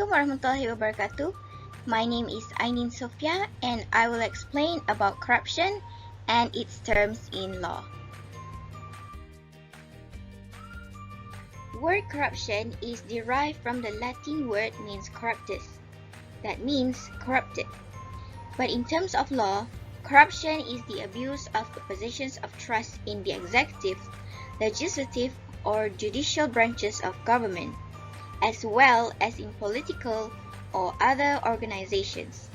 Assalamualaikum warahmatullahi wabarakatuh. My name is Ainin Sofia and I will explain about corruption and its terms in law. Word corruption is derived from the Latin word means corruptus, that means corrupted. But in terms of law, corruption is the abuse of the positions of trust in the executive, legislative, or judicial branches of government, as well as in political or other organizations,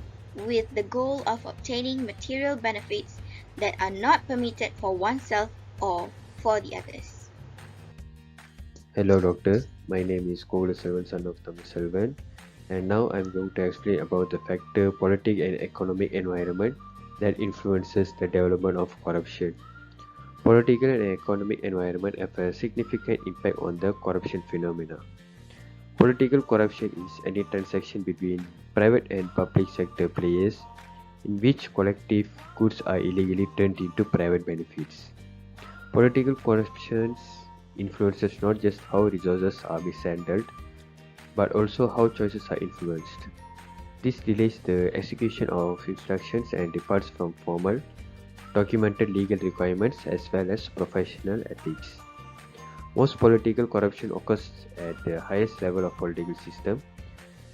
with the goal of obtaining material benefits that are not permitted for oneself or for the others. Hello doctor, my name is Kola Selvan, son of Tamil Selvan, and now I'm going to explain about the factor political and economic environment that influences the development of corruption. Political and economic environment have a significant impact on the corruption phenomena. Political corruption is any transaction between private and public sector players in which collective goods are illegally turned into private benefits. Political corruption influences not just how resources are mishandled, but also how choices are influenced. This delays the execution of instructions and departs from formal, documented legal requirements as well as professional ethics. Most political corruption occurs at the highest level of political system,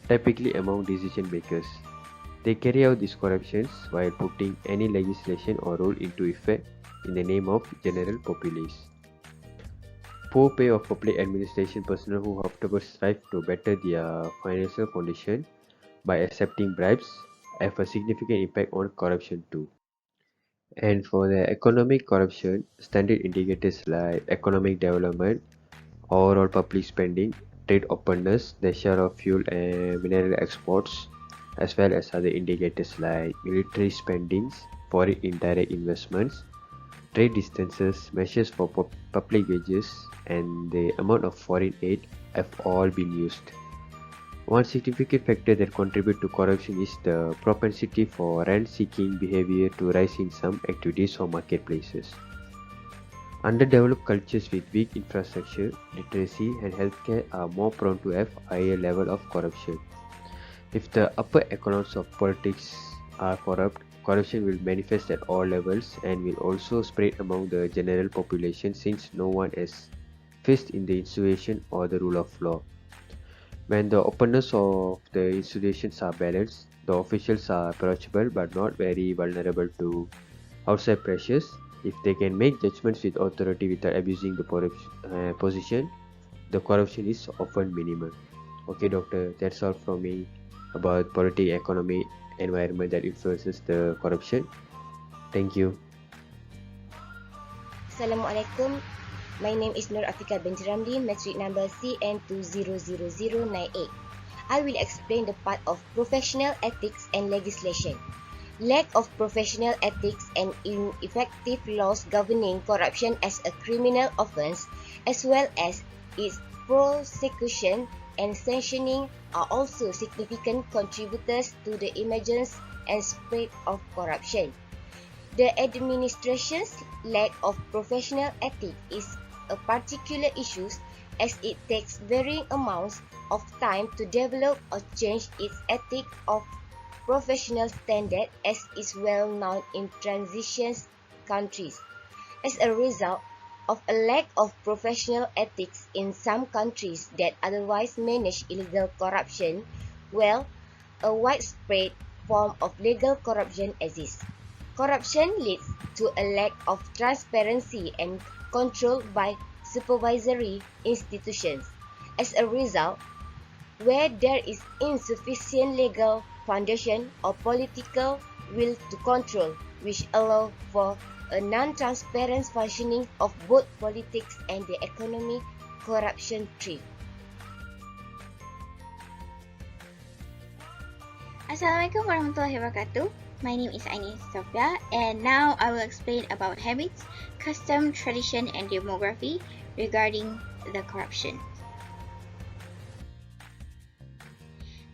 typically among decision makers. They carry out these corruptions while putting any legislation or rule into effect in the name of general populace. Poor pay of public administration personnel who afterwards strive to better their financial condition by accepting bribes have a significant impact on corruption too. And for the economic corruption, standard indicators like economic development, overall public spending, trade openness, the share of fuel and mineral exports, as well as other indicators like military spendings, foreign indirect investments, trade distances, measures for public wages, and the amount of foreign aid have all been used. One significant factor that contributes to corruption is the propensity for rent-seeking behavior to rise in some activities or marketplaces. Underdeveloped cultures with weak infrastructure, literacy, and healthcare are more prone to have higher level of corruption. If the upper echelons of politics are corrupt, corruption will manifest at all levels and will also spread among the general population since no one has faith in the institution or the rule of law. When the openness of the institutions are balanced, the officials are approachable but not very vulnerable to outside pressures. If they can make judgments with authority without abusing the position, the corruption is often minimal. Okay, doctor, that's all from me about political, economic environment that influences the corruption. Thank you. Assalamualaikum. My name is Nur Afika binti Ramli, metric number CN200098. I will explain the part of professional ethics and legislation. Lack of professional ethics and ineffective laws governing corruption as a criminal offence, as well as its prosecution and sanctioning, are also significant contributors to the emergence and spread of corruption. The administration's lack of professional ethics is a particular issue as it takes varying amounts of time to develop or change its ethic of professional standard, as is well known in transition countries. As a result of a lack of professional ethics in some countries that otherwise manage illegal corruption, well, a widespread form of legal corruption exists. Corruption leads to a lack of transparency and control by supervisory institutions. As a result, where there is insufficient legal foundation or political will to control, which allow for a non-transparent functioning of both politics and the economy, corruption thrives. Assalamualaikum warahmatullahi wabarakatuh. My name is Ainin Sofia and now I will explain about habits, custom, tradition, and demography regarding the corruption.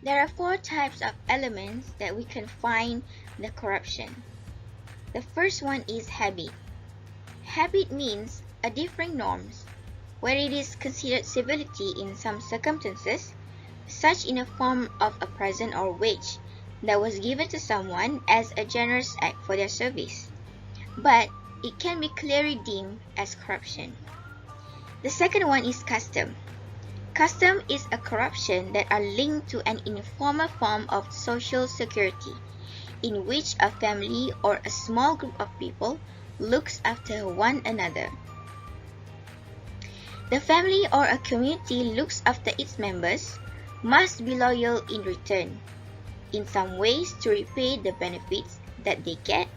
There are 4 types of elements that we can find the corruption. The first one is habit. Habit means adhering norms, where it is considered civility in some circumstances, such in the form of a present or wage that was given to someone as a generous act for their service, but it can be clearly deemed as corruption. The second one is custom. Custom is a corruption that are linked to an informal form of social security, in which a family or a small group of people looks after one another. The family or a community looks after its members must be loyal in return, in some ways to repay the benefits that they get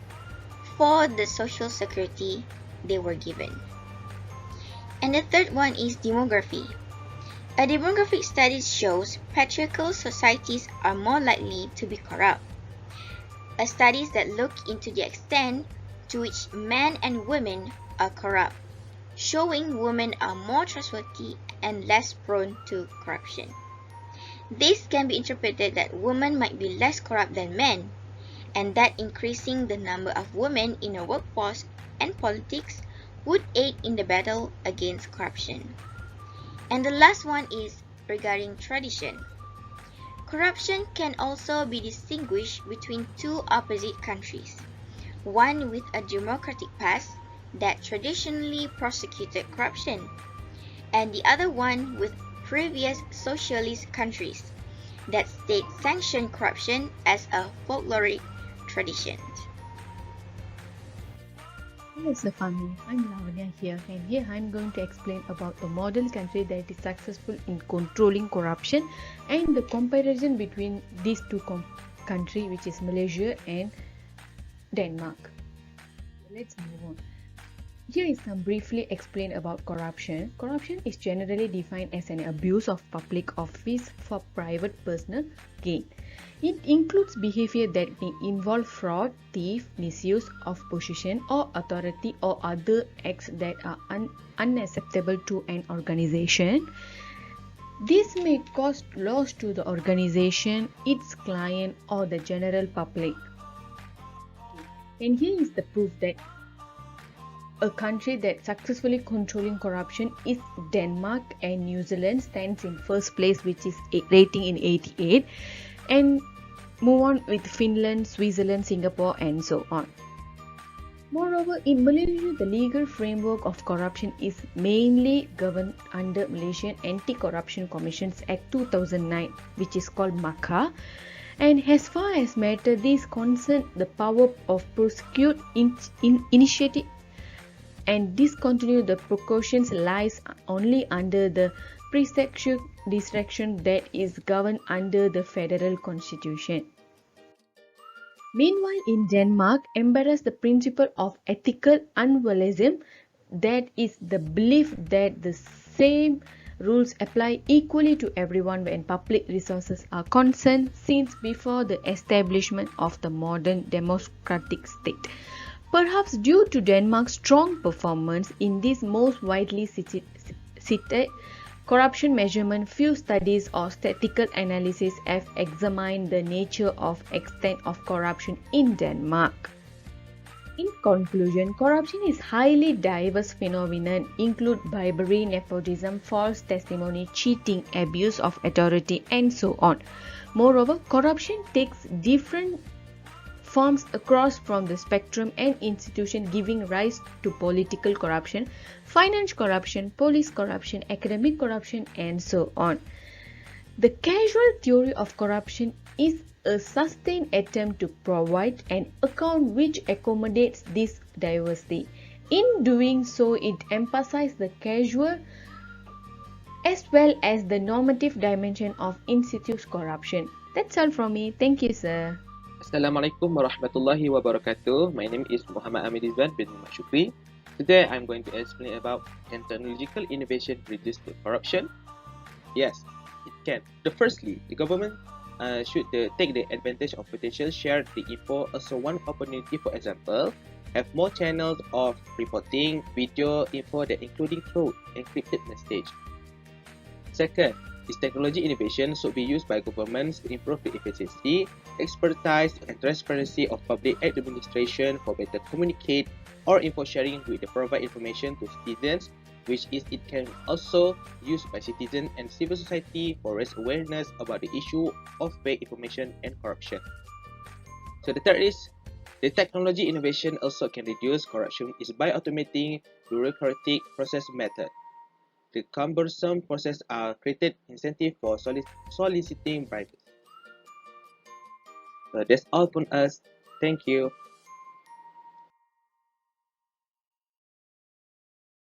for the social security they were given. And the third one is demography. A demographic study shows patriarchal societies are more likely to be corrupt. A studies that look into the extent to which men and women are corrupt, showing women are more trustworthy and less prone to corruption. This can be interpreted that women might be less corrupt than men, and that increasing the number of women in the workforce and politics would aid in the battle against corruption. And the last one is regarding tradition. Corruption can also be distinguished between two opposite countries, one with a democratic past that traditionally prosecuted corruption, and the other one with previous socialist countries that state sanctioned corruption as a folkloric tradition. Hello Safami, I'm Lavanya here, and here I'm going to explain about a model country that is successful in controlling corruption and the comparison between these two countries, which is Malaysia and Denmark. Let's move on. Here is some briefly explained about corruption. Corruption is generally defined as an abuse of public office for private personal gain. It includes behavior that may involve fraud, theft, misuse of position or authority, or other acts that are unacceptable to an organization. This may cause loss to the organization, its client, or the general public. And here is the proof that a country that successfully controlling corruption is Denmark, and New Zealand stands in first place, which is rating in 88, and move on with Finland, Switzerland, Singapore, and so on. Moreover, in Malaysia, the legal framework of corruption is mainly governed under Malaysian Anti-Corruption Commissions Act 2009, which is called MACA. And as far as matter this concern, the power of prosecute initiative and discontinue the precautions lies only under the preception discretion that is governed under the federal constitution. Meanwhile, in Denmark, embrace the principle of ethical unionism, that is the belief that the same rules apply equally to everyone when public resources are concerned since before the establishment of the modern democratic state. Perhaps due to Denmark's strong performance in this most widely cited corruption measurement, few studies or statistical analysis have examined the nature of extent of corruption in Denmark. In conclusion, corruption is highly diverse phenomenon, include bribery, nepotism, false testimony, cheating, abuse of authority, and so on. Moreover, corruption takes different forms across from the spectrum and institution, giving rise to political corruption, finance corruption, police corruption, academic corruption, and so on. The casual theory of corruption is a sustained attempt to provide an account which accommodates this diversity. In doing so, it emphasizes the casual as well as the normative dimension of institute corruption. That's all from me. Thank you, sir. Assalamualaikum warahmatullahi wabarakatuh. My name is Muhammad Amir Rizwan bin Shukri. Today I'm going to explain about can technological innovation reduce the corruption? Yes, it can. Firstly, the government should take the advantage of potential share the info. Also, one opportunity, for example, have more channels of reporting, video info that including through encrypted message. Second, this technology innovation should be used by governments to improve the efficiency, expertise, and transparency of public administration for better communicate or info sharing with the provide information to citizens which is it can also used by citizens and civil society for raise awareness about the issue of fake information and corruption. So the third is the technology innovation also can reduce corruption is by automating bureaucratic process method. The cumbersome process are created incentive for soliciting bribes. So that's all from us. Thank you.